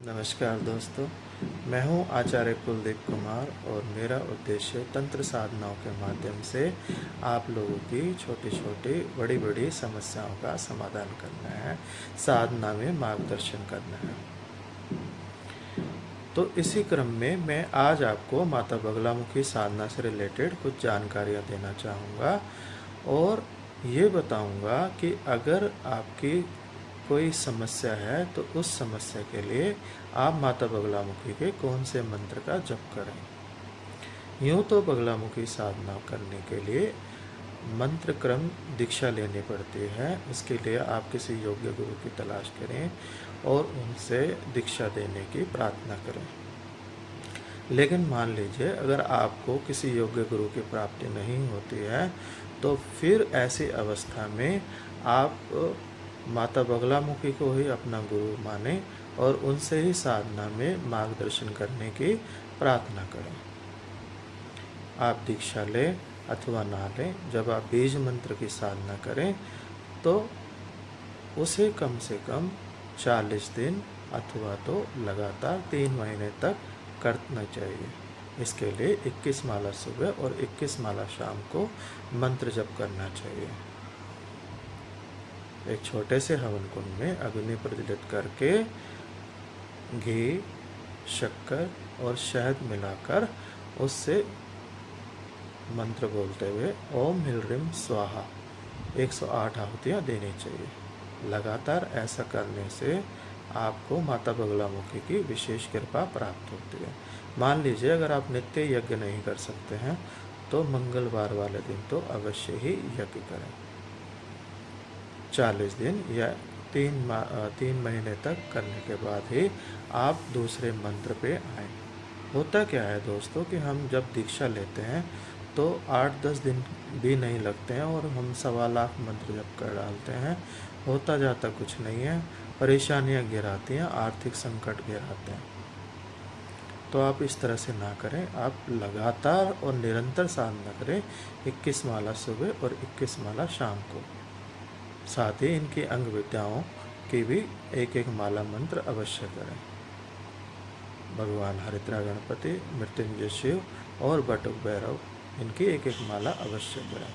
नमस्कार दोस्तों, मैं हूं आचार्य कुलदीप कुमार और मेरा उद्देश्य तंत्र साधनाओं के माध्यम से आप लोगों की छोटी छोटी बड़ी बड़ी समस्याओं का समाधान करना है, साधना में मार्गदर्शन करना है। तो इसी क्रम में मैं आज आपको माता बगलामुखी साधना से रिलेटेड कुछ जानकारियां देना चाहूँगा और ये बताऊँगा कि अगर आपकी कोई समस्या है तो उस समस्या के लिए आप माता बगलामुखी के कौन से मंत्र का जप करें। यूँ तो बगलामुखी साधना करने के लिए मंत्र क्रम दीक्षा लेनी पड़ती है। उसके लिए आप किसी योग्य गुरु की तलाश करें और उनसे दीक्षा देने की प्रार्थना करें। लेकिन मान लीजिए अगर आपको किसी योग्य गुरु की प्राप्ति नहीं होती है तो फिर ऐसी अवस्था में आप माता बगलामुखी को ही अपना गुरु माने और उनसे ही साधना में मार्गदर्शन करने की प्रार्थना करें। आप दीक्षा लें अथवा ना लें, जब आप बीज मंत्र की साधना करें तो उसे कम से कम 40 दिन अथवा तो लगातार 3 महीने तक करना चाहिए। इसके लिए 21 माला सुबह और 21 माला शाम को मंत्र जप करना चाहिए। एक छोटे से हवन कुंड में अग्नि प्रज्वलित करके घी, शक्कर और शहद मिलाकर उससे मंत्र बोलते हुए ओम ह्रीं स्वाहा 108 आहुतियाँ देनी चाहिए। लगातार ऐसा करने से आपको माता बगलामुखी की विशेष कृपा प्राप्त होती है। मान लीजिए अगर आप नित्य यज्ञ नहीं कर सकते हैं तो मंगलवार वाले दिन तो अवश्य ही यज्ञ करें। 40 दिन या 3 महीने तक करने के बाद ही आप दूसरे मंत्र पे आएँ। होता क्या है दोस्तों कि हम जब दीक्षा लेते हैं तो 8-10 दिन भी नहीं लगते हैं और हम 1.25 लाख मंत्र जप कर डालते हैं। होता जाता कुछ नहीं है, परेशानियां घिराती हैं, आर्थिक संकट घिराते हैं। तो आप इस तरह से ना करें, आप लगातार और निरंतर साधना करें 21 माला सुबह और 21 माला शाम को। साथ ही इनकी अंग विद्याओं की भी एक एक माला मंत्र अवश्य करें। भगवान हरिद्रा गणपति, मृत्युंजय शिव और बटुक भैरव, इनकी एक एक माला अवश्य करें।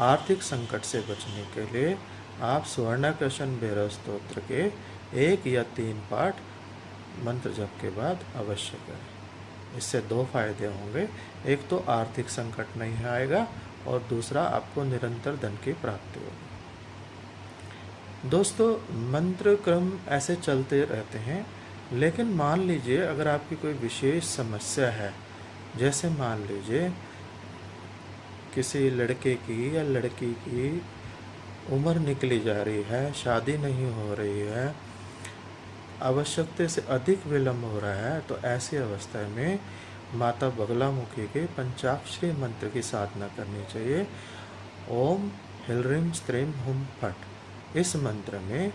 आर्थिक संकट से बचने के लिए आप स्वर्णाकर्षण भैरव स्तोत्र के 1 या 3 पाठ मंत्र जप के बाद अवश्य करें। इससे 2 फायदे होंगे, एक तो आर्थिक संकट नहीं आएगा और दूसरा आपको निरंतर धन की प्राप्ति होगी। दोस्तों, मंत्र क्रम ऐसे चलते रहते हैं, लेकिन मान लीजिए अगर आपकी कोई विशेष समस्या है, जैसे मान लीजिए किसी लड़के की या लड़की की उम्र निकली जा रही है, शादी नहीं हो रही है, आवश्यकता से अधिक विलंब हो रहा है, तो ऐसी अवस्था में माता बगलामुखी के पंचाक्षरी मंत्र की साधना करनी चाहिए। ओम ह्रीं स्त्रीं हुं फट। इस मंत्र में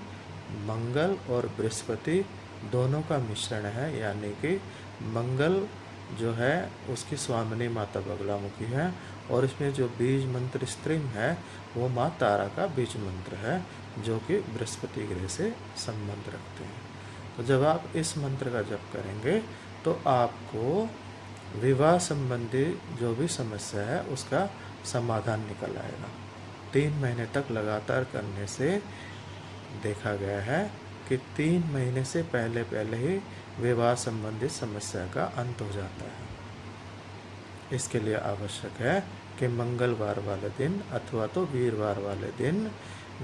मंगल और बृहस्पति दोनों का मिश्रण है, यानी कि मंगल जो है उसकी स्वामिनी माता बगलामुखी है और इसमें जो बीज मंत्र स्त्रीम है वो माँ तारा का बीज मंत्र है, जो कि बृहस्पति ग्रह से संबंध रखते हैं। तो जब आप इस मंत्र का जप करेंगे तो आपको विवाह संबंधी जो भी समस्या है उसका समाधान निकल आएगा। 3 महीने तक लगातार करने से देखा गया है कि 3 महीने से पहले पहले ही विवाह संबंधित समस्या का अंत हो जाता है। इसके लिए आवश्यक है कि मंगलवार वाले दिन अथवा तो वीरवार वाले दिन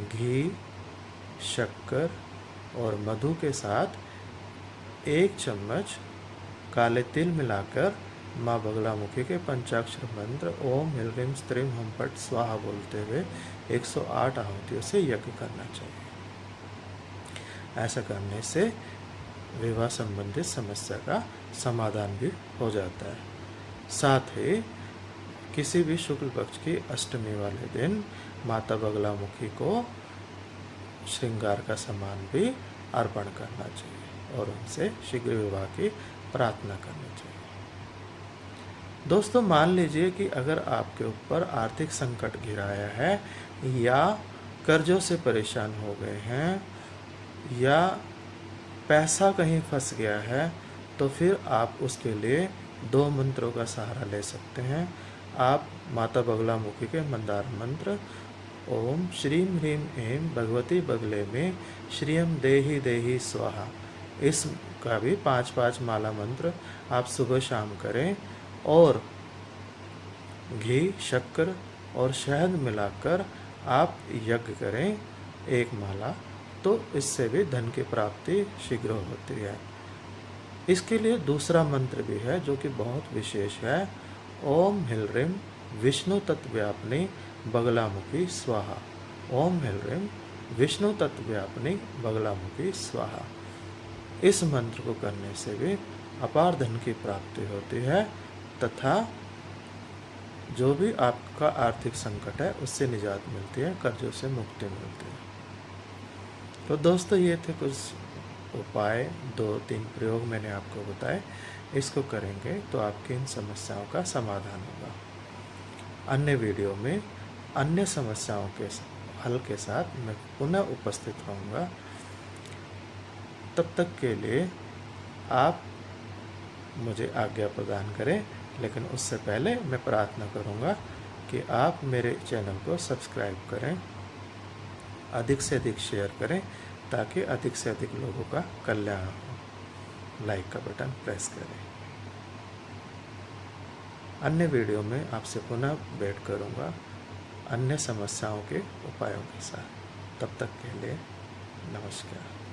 घी, शक्कर और मधु के साथ 1 चम्मच काले तिल मिलाकर माँ बगलामुखी के पंचाक्षर मंत्र ओम ह्रीं स्त्रीं हुं फट स्वाहा बोलते हुए 108 आहुतियों से यज्ञ करना चाहिए। ऐसा करने से विवाह संबंधित समस्या का समाधान भी हो जाता है। साथ ही किसी भी शुक्ल पक्ष की अष्टमी वाले दिन माता बगलामुखी को श्रृंगार का सामान भी अर्पण करना चाहिए और उनसे शीघ्र विवाह की प्रार्थना करनी चाहिए। दोस्तों, मान लीजिए कि अगर आपके ऊपर आर्थिक संकट घिराया है या कर्जों से परेशान हो गए हैं या पैसा कहीं फंस गया है तो फिर आप उसके लिए 2 मंत्रों का सहारा ले सकते हैं। आप माता बगलामुखी के मंदार मंत्र ओम श्रीम ह्रीम ऐं भगवती बगले में श्रियम देहि देहि स्वाहा, इसका भी 5-5 माला मंत्र आप सुबह शाम करें और घी, शक्कर और शहद मिलाकर आप यज्ञ करें 1 माला, तो इससे भी धन की प्राप्ति शीघ्र होती है। इसके लिए दूसरा मंत्र भी है जो कि बहुत विशेष है। ओम हिल रिम विष्णु तत्व्यापिनी बगलामुखी स्वाहा। ओम हिल रिम विष्णु तत्व्यापिनी बगलामुखी स्वाहा। इस मंत्र को करने से भी अपार धन की प्राप्ति होती है तथा जो भी आपका आर्थिक संकट है उससे निजात मिलती है, कर्जों से मुक्ति मिलती है। तो दोस्तों ये थे कुछ उपाय, 2-3 प्रयोग मैंने आपको बताए। इसको करेंगे तो आपकी इन समस्याओं का समाधान होगा। अन्य वीडियो में अन्य समस्याओं के हल के साथ मैं पुनः उपस्थित रहूँगा। तब तक के लिए आप मुझे आज्ञा प्रदान करें, लेकिन उससे पहले मैं प्रार्थना करूँगा कि आप मेरे चैनल को सब्सक्राइब करें, अधिक से अधिक शेयर करें ताकि अधिक से अधिक लोगों का कल्याण हो। लाइक का बटन प्रेस करें। अन्य वीडियो में आपसे पुनः भेंट करूँगा अन्य समस्याओं के उपायों के साथ। तब तक के लिए नमस्कार।